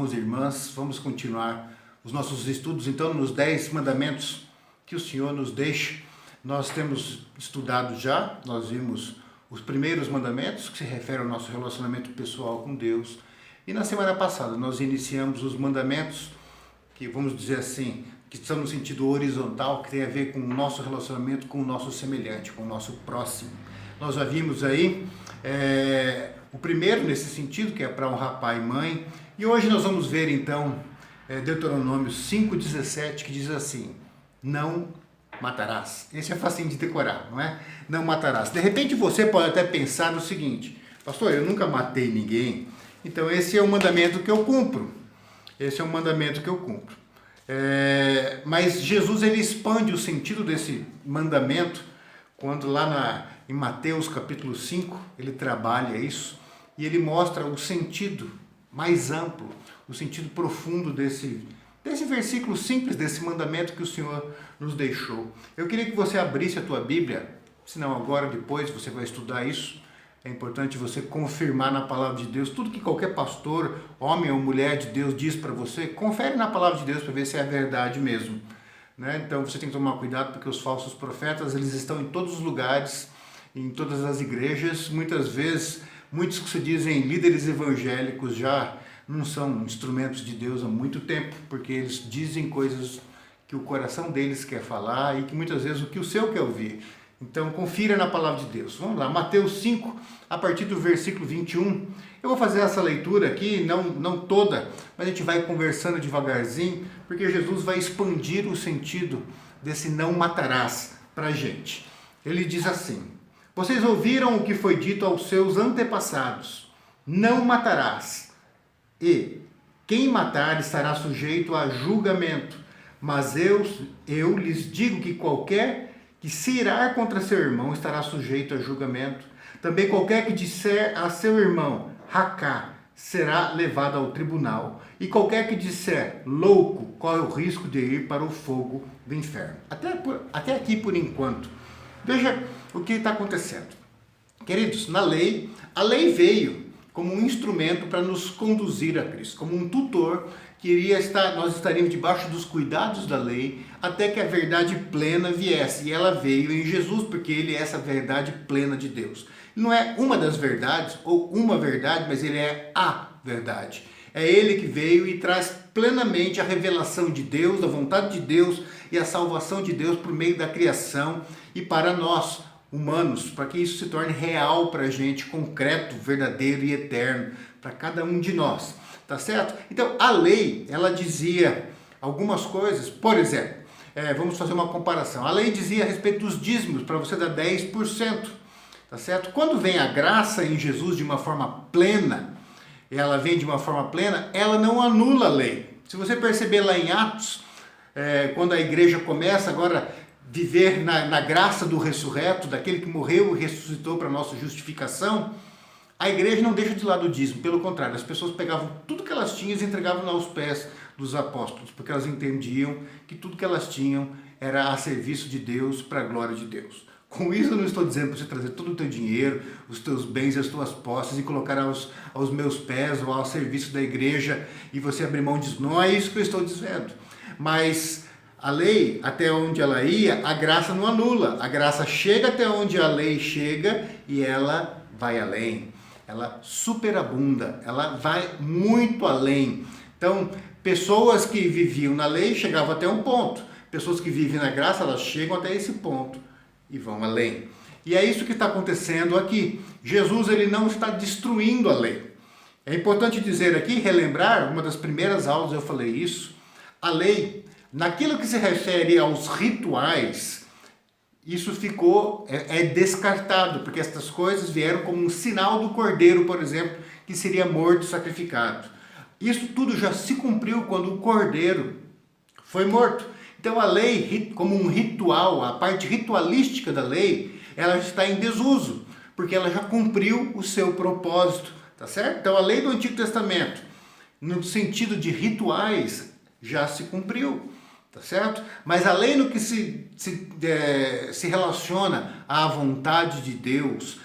irmãos e irmãs, vamos continuar os nossos estudos, então, nos 10 mandamentos que o Senhor nos deixa. Nós temos estudado já, nós vimos os primeiros mandamentos, que se referem ao nosso relacionamento pessoal com Deus. E na semana passada nós iniciamos os mandamentos, que vamos dizer assim, que estão no sentido horizontal, que tem a ver com o nosso relacionamento com o nosso semelhante, com o nosso próximo. Nós já vimos aí o primeiro nesse sentido, que é para honrar pai e mãe. E hoje nós vamos ver então Deuteronômio 5,17, que diz assim: não matarás. Esse é facinho de decorar, não é? Não matarás. De repente você pode até pensar no seguinte: pastor, eu nunca matei ninguém, então esse é o mandamento que eu cumpro. Esse é o mandamento que eu cumpro. Mas Jesus ele expande o sentido desse mandamento quando lá em Mateus capítulo 5 ele trabalha isso e ele mostra o sentido mais amplo, o sentido profundo desse versículo simples, desse mandamento que o Senhor nos deixou. Eu queria que você abrisse a tua Bíblia, se não agora, depois você vai estudar isso. É importante você confirmar na palavra de Deus tudo que qualquer pastor, homem ou mulher de Deus diz para você. Confere na palavra de Deus para ver se é verdade mesmo, né? Então você tem que tomar cuidado porque os falsos profetas eles estão em todos os lugares, em todas as igrejas. Muitas vezes, muitos que se dizem líderes evangélicos já não são instrumentos de Deus há muito tempo, porque eles dizem coisas que o coração deles quer falar e que muitas vezes o que o seu quer ouvir. Então, confira na palavra de Deus. Vamos lá, Mateus 5, a partir do versículo 21. Eu vou fazer essa leitura aqui, não toda, mas a gente vai conversando devagarzinho, porque Jesus vai expandir o sentido desse não matarás para a gente. Ele diz assim: vocês ouviram o que foi dito aos seus antepassados: não matarás, e quem matar estará sujeito a julgamento. Mas eu lhes digo que qualquer que se irar contra seu irmão estará sujeito a julgamento. Também qualquer que disser a seu irmão, racá, será levado ao tribunal. E qualquer que disser, louco, corre o risco de ir para o fogo do inferno. Até aqui por enquanto. Veja o que está acontecendo. Queridos, a lei veio como um instrumento para nos conduzir a Cristo, como um tutor que nós estaríamos debaixo dos cuidados da lei até que a verdade plena viesse. E ela veio em Jesus, porque ele é essa verdade plena de Deus. Não é uma das verdades ou uma verdade, mas ele é a verdade. É ele que veio e traz plenamente a revelação de Deus, da vontade de Deus e a salvação de Deus por meio da criação e para nós, humanos, para que isso se torne real para a gente, concreto, verdadeiro e eterno, para cada um de nós, tá certo? Então, a lei, ela dizia algumas coisas, por exemplo, vamos fazer uma comparação, a lei dizia a respeito dos dízimos, para você dar 10%, tá certo? Quando vem a graça em Jesus de uma forma plena, ela vem de uma forma plena, ela não anula a lei. Se você perceber lá em Atos, quando a igreja começa agora viver na graça do ressurreto, daquele que morreu e ressuscitou para a nossa justificação, a igreja não deixa de lado o dízimo, pelo contrário, as pessoas pegavam tudo que elas tinham e entregavam aos pés dos apóstolos, porque elas entendiam que tudo que elas tinham era a serviço de Deus, para a glória de Deus. Com isso eu não estou dizendo para você trazer todo o teu dinheiro, os teus bens e as tuas posses e colocar aos meus pés ou ao serviço da igreja e você abrir mão disso. Não é isso que eu estou dizendo. Mas a lei, até onde ela ia, a graça não anula. A graça chega até onde a lei chega e ela vai além. Ela superabunda, ela vai muito além. Então, pessoas que viviam na lei chegavam até um ponto. Pessoas que vivem na graça, elas chegam até esse ponto e vão além. E é isso que está acontecendo aqui. Jesus ele não está destruindo a lei. É importante dizer aqui, relembrar, uma das primeiras aulas eu falei isso, a lei, naquilo que se refere aos rituais, isso ficou, descartado, porque estas coisas vieram como um sinal do cordeiro, por exemplo, que seria morto e sacrificado. Isso tudo já se cumpriu quando o cordeiro foi morto. Então a lei, como um ritual, a parte ritualística da lei, ela está em desuso, porque ela já cumpriu o seu propósito, tá certo? Então a lei do Antigo Testamento, no sentido de rituais, já se cumpriu, tá certo? Mas a lei no que se relaciona à vontade de Deus,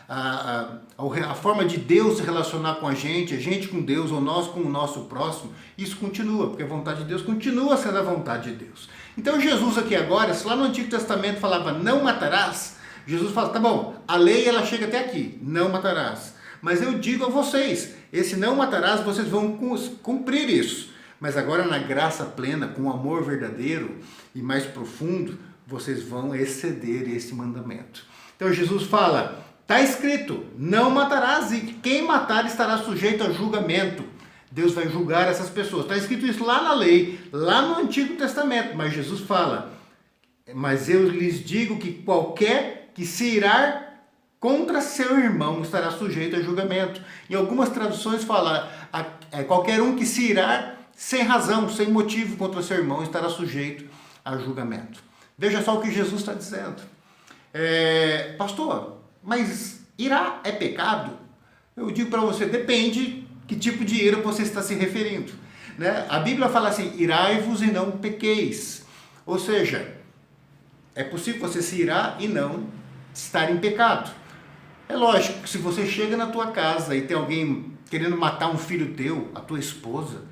a forma de Deus se relacionar com a gente com Deus, ou nós com o nosso próximo, isso continua, porque a vontade de Deus continua sendo a vontade de Deus. Então Jesus aqui agora, se lá no Antigo Testamento falava não matarás, Jesus fala, tá bom, a lei ela chega até aqui, não matarás. Mas eu digo a vocês, esse não matarás, vocês vão cumprir isso. Mas agora na graça plena, com o amor verdadeiro e mais profundo, vocês vão exceder esse mandamento. Então Jesus fala, está escrito, não matarás, e quem matar estará sujeito a julgamento. Deus vai julgar essas pessoas. Está escrito isso lá na lei, lá no Antigo Testamento. Mas Jesus fala, mas eu lhes digo que qualquer que se irar contra seu irmão estará sujeito a julgamento. Em algumas traduções fala, qualquer um que se irar sem razão, sem motivo contra seu irmão estará sujeito a julgamento. Veja só o que Jesus está dizendo. Pastor, mas irá é pecado? Eu digo para você, depende que tipo de ira você está se referindo. Né? A Bíblia fala assim, irai-vos e não pequeis. Ou seja, é possível você se irar e não estar em pecado. É lógico que se você chega na tua casa e tem alguém querendo matar um filho teu, a tua esposa,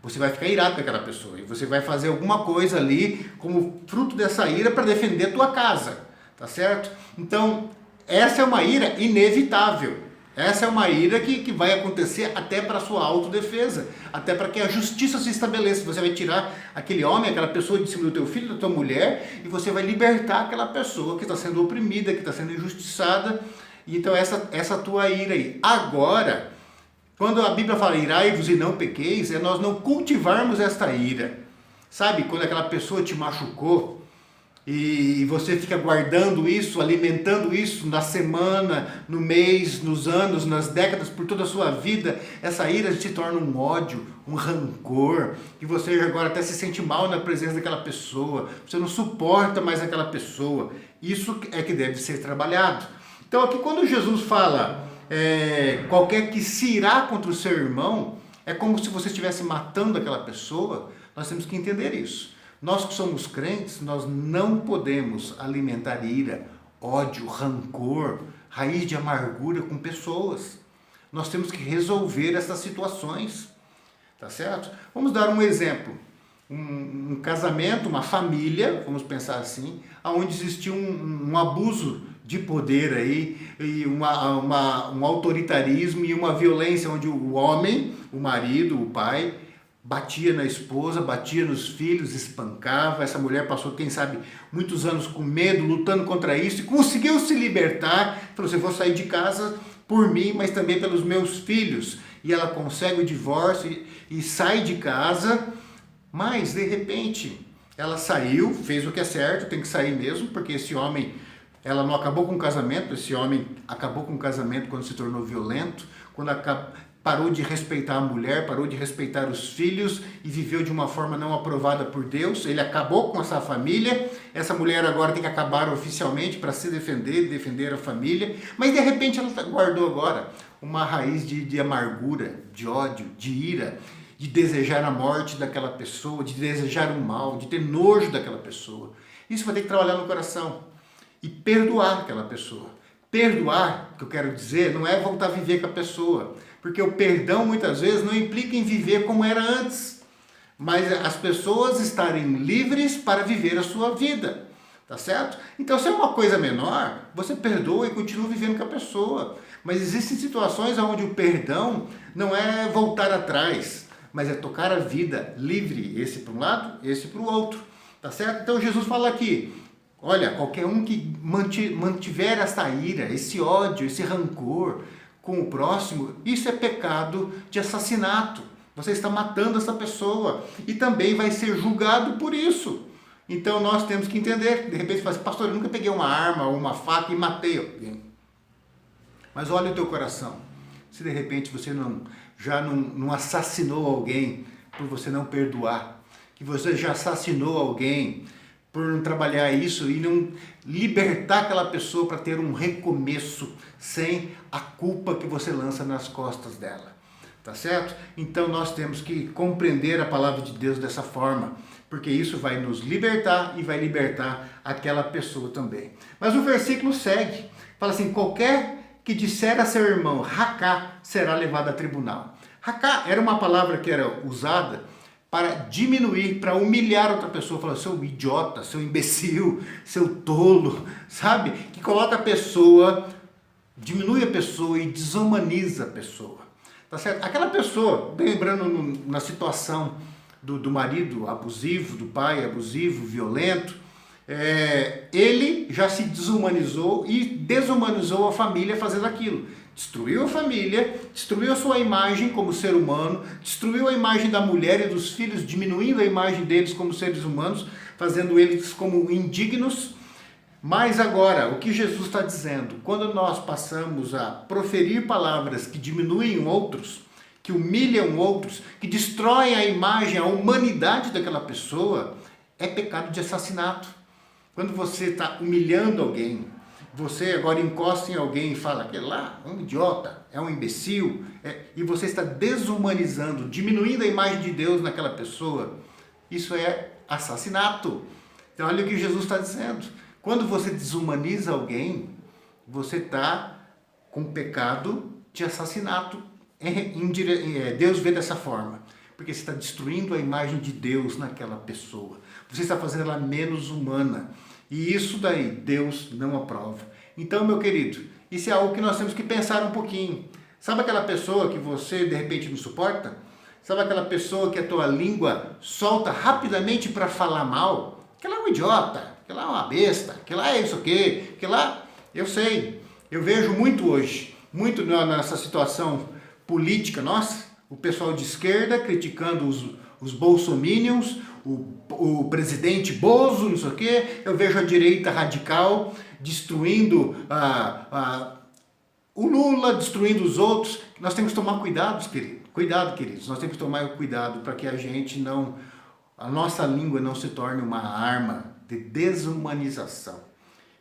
você vai ficar irado com aquela pessoa. E você vai fazer alguma coisa ali como fruto dessa ira para defender a tua casa. Tá certo? Então, essa é uma ira inevitável. Essa é uma ira que vai acontecer até para a sua autodefesa. Até para que a justiça se estabeleça. Você vai tirar aquele homem, aquela pessoa de cima do teu filho, da tua mulher, e você vai libertar aquela pessoa que está sendo oprimida, que está sendo injustiçada. Então, essa tua ira aí. Agora, quando a Bíblia fala irai-vos e não pequeis, é nós não cultivarmos esta ira. Sabe, quando aquela pessoa te machucou, e você fica guardando isso, alimentando isso na semana, no mês, nos anos, nas décadas, por toda a sua vida, essa ira se torna um ódio, um rancor, que você agora até se sente mal na presença daquela pessoa, você não suporta mais aquela pessoa. Isso é que deve ser trabalhado. Então aqui quando Jesus fala, qualquer que se irá contra o seu irmão, é como se você estivesse matando aquela pessoa. Nós temos que entender isso. Nós que somos crentes, nós não podemos alimentar ira, ódio, rancor, raiz de amargura com pessoas. Nós temos que resolver essas situações, tá certo? Vamos dar um exemplo. Um casamento, uma família, vamos pensar assim, onde existiu um abuso de poder aí, e um autoritarismo e uma violência onde o homem, o marido, o pai, batia na esposa, batia nos filhos, espancava. Essa mulher passou, quem sabe, muitos anos com medo, lutando contra isso, e conseguiu se libertar. Falou assim, vou sair de casa por mim, mas também pelos meus filhos. E ela consegue o divórcio e sai de casa, mas de repente ela saiu, fez o que é certo, tem que sair mesmo, porque esse homem, ela não acabou com o casamento, esse homem acabou com o casamento quando se tornou violento, quando parou de respeitar a mulher, parou de respeitar os filhos e viveu de uma forma não aprovada por Deus. Ele acabou com essa família. Essa mulher agora tem que acabar oficialmente para se defender, defender a família. Mas de repente ela guardou agora uma raiz de amargura, de ódio, de ira, de desejar a morte daquela pessoa, de desejar o mal, de ter nojo daquela pessoa. Isso vai ter que trabalhar no coração e perdoar aquela pessoa. Perdoar, que eu quero dizer, não é voltar a viver com a pessoa. Porque o perdão muitas vezes não implica em viver como era antes, mas as pessoas estarem livres para viver a sua vida, tá certo? Então, se é uma coisa menor, você perdoa e continua vivendo com a pessoa. Mas existem situações onde o perdão não é voltar atrás, mas é tocar a vida livre, esse para um lado, esse para o outro, tá certo? Então, Jesus fala aqui, olha, qualquer um que mantiver essa ira, esse ódio, esse rancor com o próximo, isso é pecado de assassinato. Você está matando essa pessoa e também vai ser julgado por isso. Então nós temos que entender. De repente você fala assim, pastor, eu nunca peguei uma arma ou uma faca e matei alguém. Mas olha o teu coração. Se de repente você já não assassinou alguém por você não perdoar, que você já assassinou alguém por não trabalhar isso e não libertar aquela pessoa para ter um recomeço sem a culpa que você lança nas costas dela, tá certo? Então nós temos que compreender a palavra de Deus dessa forma, porque isso vai nos libertar e vai libertar aquela pessoa também. Mas o versículo segue, fala assim, qualquer que disser a seu irmão, racá, será levado a tribunal. Racá era uma palavra que era usada para diminuir, para humilhar outra pessoa, falar, seu idiota, seu imbecil, seu tolo, sabe? Que coloca a pessoa, diminui a pessoa e desumaniza a pessoa, tá certo? Aquela pessoa, lembrando na situação do marido abusivo, do pai abusivo, violento, ele já se desumanizou e desumanizou a família fazendo aquilo. Destruiu a família, destruiu a sua imagem como ser humano, destruiu a imagem da mulher e dos filhos, diminuindo a imagem deles como seres humanos, fazendo eles como indignos. Mas agora, o que Jesus está dizendo, quando nós passamos a proferir palavras que diminuem outros, que humilham outros, que destroem a imagem, a humanidade daquela pessoa, é pecado de assassinato. Quando você está humilhando alguém, você agora encosta em alguém e fala, aquele lá é um idiota, é um imbecil, e você está desumanizando, diminuindo a imagem de Deus naquela pessoa, isso é assassinato. Então olha o que Jesus está dizendo. Quando você desumaniza alguém, você está com pecado de assassinato. Deus vê dessa forma, porque você está destruindo a imagem de Deus naquela pessoa. Você está fazendo ela menos humana. E isso daí Deus não aprova. Então, meu querido, isso é algo que nós temos que pensar um pouquinho. Sabe aquela pessoa que você de repente não suporta? Sabe aquela pessoa que a tua língua solta rapidamente para falar mal? Aquela é um idiota, aquela é uma besta, aquela é isso aqui, aquela... Eu sei, eu vejo muito hoje, muito nessa situação política nossa, o pessoal de esquerda criticando os bolsominions, o presidente Bozo, não sei o quê. Eu vejo a direita radical destruindo o Lula, destruindo os outros. Nós temos que tomar cuidado, queridos. Nós temos que tomar cuidado para que a nossa língua não se torne uma arma de desumanização.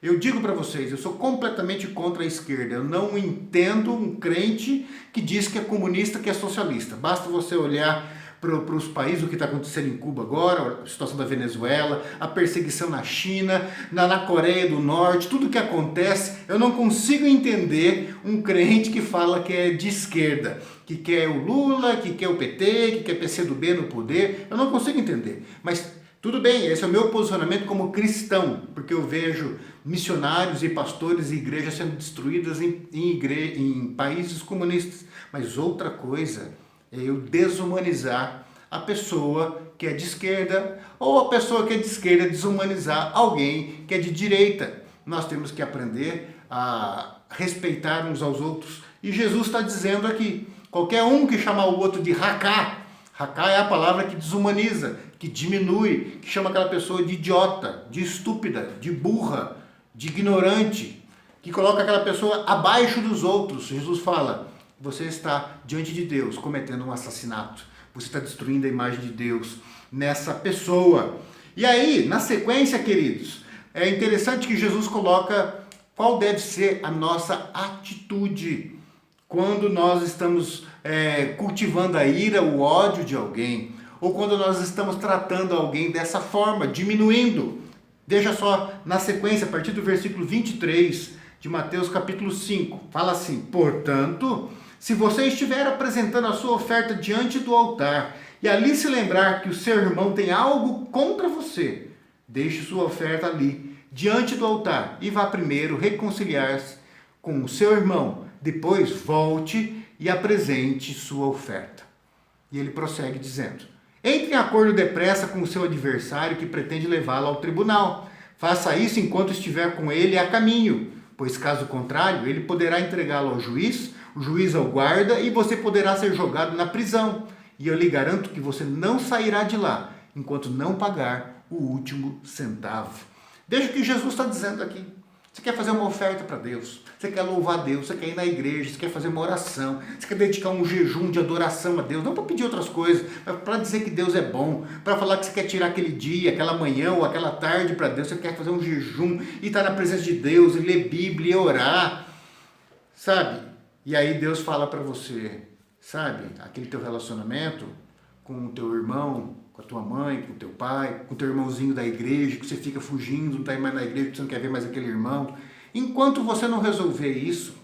Eu digo para vocês, eu sou completamente contra a esquerda. Eu não entendo um crente que diz que é comunista, que é socialista. Basta você olhar para os países, o que está acontecendo em Cuba agora, a situação da Venezuela, a perseguição na China, na Coreia do Norte, tudo que acontece. Eu não consigo entender um crente que fala que é de esquerda, que quer o Lula, que quer o PT, que quer PCdoB no poder. Eu não consigo entender. Mas tudo bem, esse é o meu posicionamento como cristão, porque eu vejo missionários e pastores e igrejas sendo destruídas em países comunistas. Mas outra coisa é eu desumanizar a pessoa que é de esquerda, ou a pessoa que é de esquerda desumanizar alguém que é de direita. Nós temos que aprender a respeitar uns aos outros. E Jesus está dizendo aqui, qualquer um que chamar o outro de racá, racá é a palavra que desumaniza, que diminui, que chama aquela pessoa de idiota, de estúpida, de burra, de ignorante, que coloca aquela pessoa abaixo dos outros. Jesus fala, você está diante de Deus cometendo um assassinato. Você está destruindo a imagem de Deus nessa pessoa. E aí, na sequência, queridos, é interessante que Jesus coloca qual deve ser a nossa atitude quando nós estamos cultivando a ira, o ódio de alguém, ou quando nós estamos tratando alguém dessa forma, diminuindo. Veja só, na sequência, a partir do versículo 23 de Mateus capítulo 5, fala assim, portanto, se você estiver apresentando a sua oferta diante do altar e ali se lembrar que o seu irmão tem algo contra você, deixe sua oferta ali, diante do altar, e vá primeiro reconciliar-se com o seu irmão. Depois volte e apresente sua oferta. E ele prossegue dizendo, entre em acordo depressa com o seu adversário que pretende levá-lo ao tribunal. Faça isso enquanto estiver com ele a caminho, pois caso contrário, ele poderá entregá-lo ao juiz, o juiz ao guarda e você poderá ser jogado na prisão. E eu lhe garanto que você não sairá de lá enquanto não pagar o último centavo. Veja o que Jesus está dizendo aqui. Você quer fazer uma oferta para Deus, você quer louvar Deus, você quer ir na igreja, você quer fazer uma oração, você quer dedicar um jejum de adoração a Deus, não para pedir outras coisas, mas para dizer que Deus é bom, para falar que você quer tirar aquele dia, aquela manhã ou aquela tarde para Deus, você quer fazer um jejum e estar na presença de Deus e ler Bíblia e orar, sabe? E aí Deus fala para você, sabe, aquele teu relacionamento com o teu irmão, com a tua mãe, com o teu pai, com o teu irmãozinho da igreja, que você fica fugindo, não está mais na igreja, porque você não quer ver mais aquele irmão. Enquanto você não resolver isso,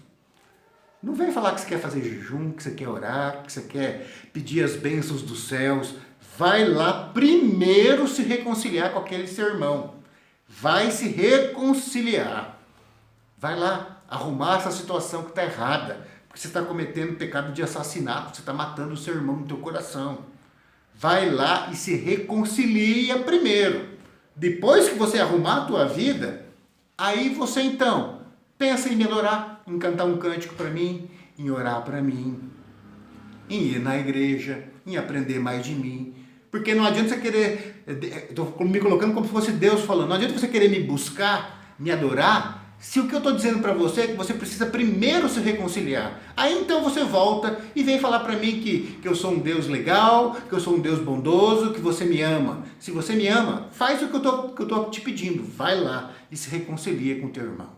Não vem falar que você quer fazer jejum, que você quer orar, que você quer pedir as bênçãos dos céus. Vai lá primeiro se reconciliar com aquele seu irmão. Vai se reconciliar. Vai lá arrumar essa situação que está errada. Porque você está cometendo pecado de assassinato, você está matando o seu irmão no teu coração. Vai lá e se reconcilia primeiro. Depois que você arrumar a tua vida, aí você então pensa em melhorar, em cantar um cântico para mim, em orar para mim, em ir na igreja, em aprender mais de mim. Porque não adianta você querer, estou me colocando como se fosse Deus falando, não adianta você querer me buscar, me adorar, se o que eu estou dizendo para você é que você precisa primeiro se reconciliar. Aí então você volta e vem falar para mim que eu sou um Deus legal, que eu sou um Deus bondoso, que você me ama. Se você me ama, faz o que eu estou te pedindo. Vai lá e se reconcilia com o teu irmão.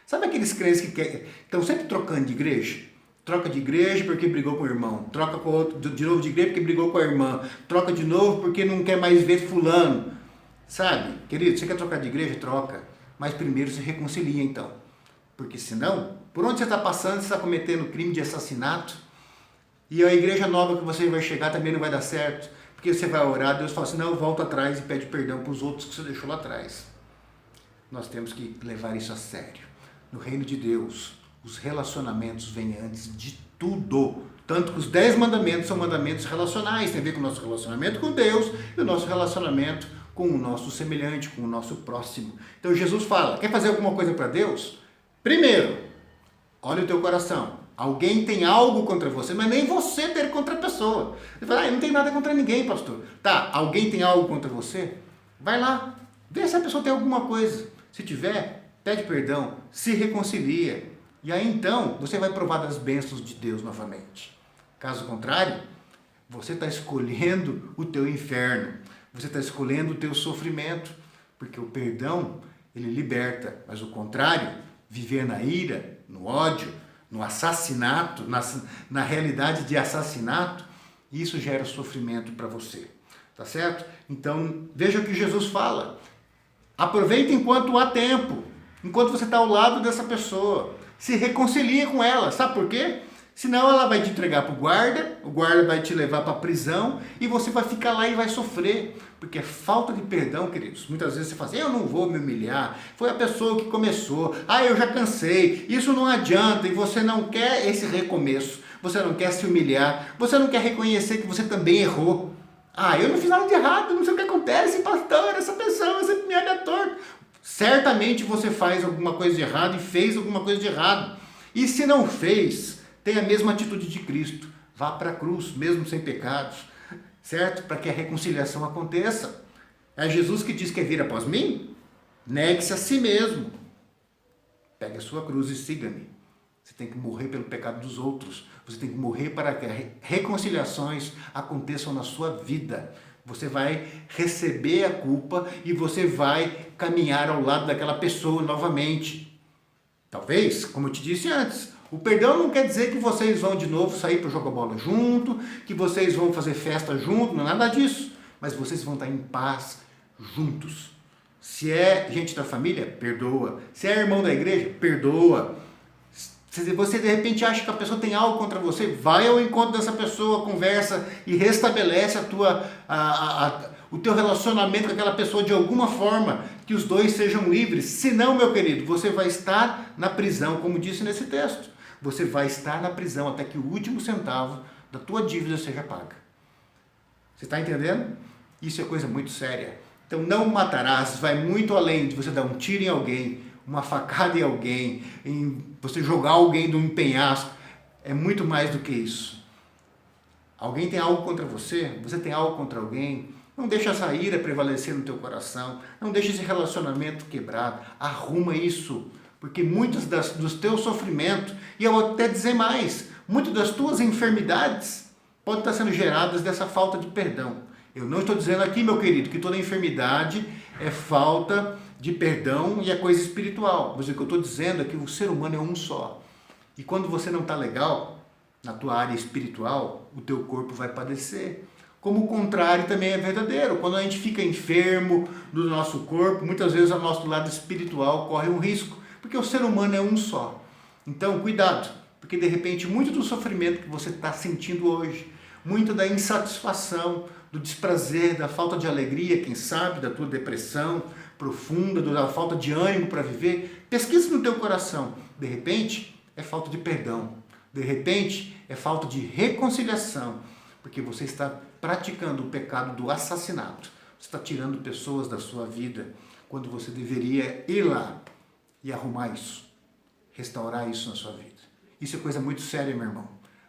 Sabe aqueles crentes que estão sempre trocando de igreja? Troca de igreja porque brigou com o irmão. Troca com outro, de novo de igreja porque brigou com a irmã. Troca de novo porque não quer mais ver fulano. Sabe? Querido, você quer trocar de igreja? Troca. Mas primeiro se reconcilia então. Porque senão, por onde você está passando, você está cometendo crime de assassinato. E a igreja nova que você vai chegar também não vai dar certo. Porque você vai orar, Deus fala assim, não, volta atrás e pede perdão para os outros que você deixou lá atrás. Nós temos que levar isso a sério. No reino de Deus, os relacionamentos vêm antes de tudo. Tanto que os 10 mandamentos são mandamentos relacionais. Tem a ver com o nosso relacionamento com Deus e o nosso relacionamento com o nosso semelhante, com o nosso próximo. Então Jesus fala, quer fazer alguma coisa para Deus? Primeiro, olha o teu coração. Alguém tem algo contra você, mas nem você ter contra a pessoa. Você fala, eu não tenho nada contra ninguém, pastor. Tá, alguém tem algo contra você? Vai lá, vê se a pessoa tem alguma coisa. Se tiver, pede perdão, se reconcilia. E aí então, você vai provar das bênçãos de Deus novamente. Caso contrário, você está escolhendo o teu inferno. Você está escolhendo o teu sofrimento. Porque o perdão, ele liberta. Mas o contrário, viver na ira, no ódio, no assassinato, na realidade de assassinato, isso gera sofrimento para você. Tá certo? Então, veja o que Jesus fala. Aproveita enquanto há tempo. Enquanto você está ao lado dessa pessoa. Se reconcilia com ela. Sabe por quê? Senão ela vai te entregar para o guarda vai te levar para a prisão e você vai ficar lá e vai sofrer. Porque é falta de perdão, queridos. Muitas vezes você fala assim, eu não vou me humilhar, foi a pessoa que começou, eu já cansei, isso não adianta, e você não quer esse recomeço, você não quer se humilhar, você não quer reconhecer que você também errou. Eu não fiz nada de errado, não sei o que acontece, pastor, essa pessoa, você me olha torto. Certamente você faz alguma coisa de errado e fez alguma coisa de errado. E se não fez, tenha a mesma atitude de Cristo. Vá para a cruz, mesmo sem pecados, certo? Para que a reconciliação aconteça. É Jesus que diz que quer vir após mim? Negue-se a si mesmo. Pegue a sua cruz e siga-me. Você tem que morrer pelo pecado dos outros. Você tem que morrer para que reconciliações aconteçam na sua vida. Você vai receber a culpa e você vai caminhar ao lado daquela pessoa novamente. Talvez, como eu te disse antes, o perdão não quer dizer que vocês vão de novo sair para jogar bola junto, que vocês vão fazer festa junto, não é nada disso. Mas vocês vão estar em paz juntos. Se é gente da família, perdoa. Se é irmão da igreja, perdoa. Se você de repente acha que a pessoa tem algo contra você, vai ao encontro dessa pessoa, conversa e restabelece o teu relacionamento com aquela pessoa de alguma forma, que os dois sejam livres. Senão, meu querido, você vai estar na prisão, como disse nesse texto. Você vai estar na prisão até que o último centavo da tua dívida seja paga. Você está entendendo? Isso é coisa muito séria. Então, não matarás, vai muito além de você dar um tiro em alguém, uma facada em alguém, em você jogar alguém de um penhasco. É muito mais do que isso. Alguém tem algo contra você? Você tem algo contra alguém? Não deixa essa ira prevalecer no teu coração. Não deixa esse relacionamento quebrado. Arruma isso. Porque muitos dos teus sofrimentos, e eu vou até dizer mais, muitas das tuas enfermidades podem estar sendo geradas dessa falta de perdão. Eu não estou dizendo aqui, meu querido, que toda enfermidade é falta de perdão e é coisa espiritual. Mas o que eu estou dizendo é que o ser humano é um só. E quando você não está legal na tua área espiritual, o teu corpo vai padecer. Como o contrário também é verdadeiro. Quando a gente fica enfermo do nosso corpo, muitas vezes o nosso lado espiritual corre um risco. Porque o ser humano é um só. Então, cuidado. Porque de repente muito do sofrimento que você está sentindo hoje, muito da insatisfação, do desprazer, da falta de alegria, quem sabe, da tua depressão profunda, da falta de ânimo para viver, pesquisa no teu coração. De repente é falta de perdão, de repente é falta de reconciliação, porque você está praticando o pecado do assassinato. Você está tirando pessoas da sua vida, quando você deveria ir lá e arrumar isso, restaurar isso na sua vida. Isso é coisa muito séria, meu irmão.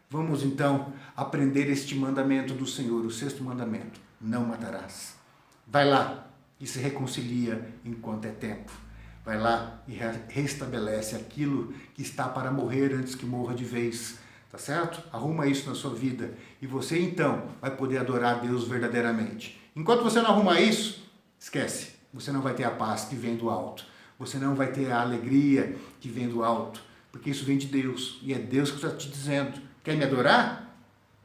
Vamos então aprender este mandamento do Senhor, o 6º mandamento: não matarás. Vai lá e se reconcilia enquanto é tempo. Vai lá e restabelece aquilo que está para morrer antes que morra de vez. Tá certo? Arruma isso na sua vida e você então vai poder adorar a Deus verdadeiramente. Enquanto você não arrumar isso, esquece. Você não vai ter a paz que vem do alto. Você não vai ter a alegria que vem do alto. Porque isso vem de Deus. E é Deus que está te dizendo: quer me adorar?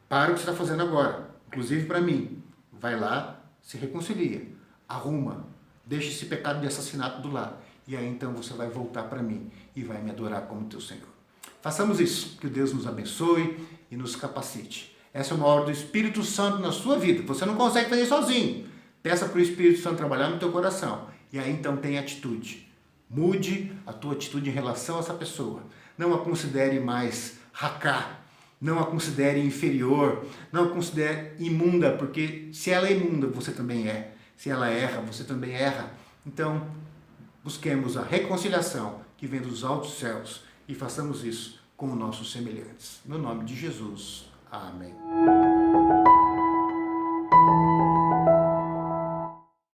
Para o que você está fazendo agora. Inclusive para mim. Vai lá, se reconcilia. Arruma. Deixa esse pecado de assassinato do lado. E aí então você vai voltar para mim e vai me adorar como teu Senhor. Façamos isso. Que Deus nos abençoe e nos capacite. Essa é uma obra do Espírito Santo na sua vida. Você não consegue fazer sozinho. Peça para o Espírito Santo trabalhar no teu coração. E aí então tenha atitude. Mude a tua atitude em relação a essa pessoa. Não a considere mais racá. Não a considere inferior. Não a considere imunda, porque se ela é imunda, você também é. Se ela erra, você também erra. Então, busquemos a reconciliação que vem dos altos céus e façamos isso com os nossos semelhantes. No nome de Jesus. Amém.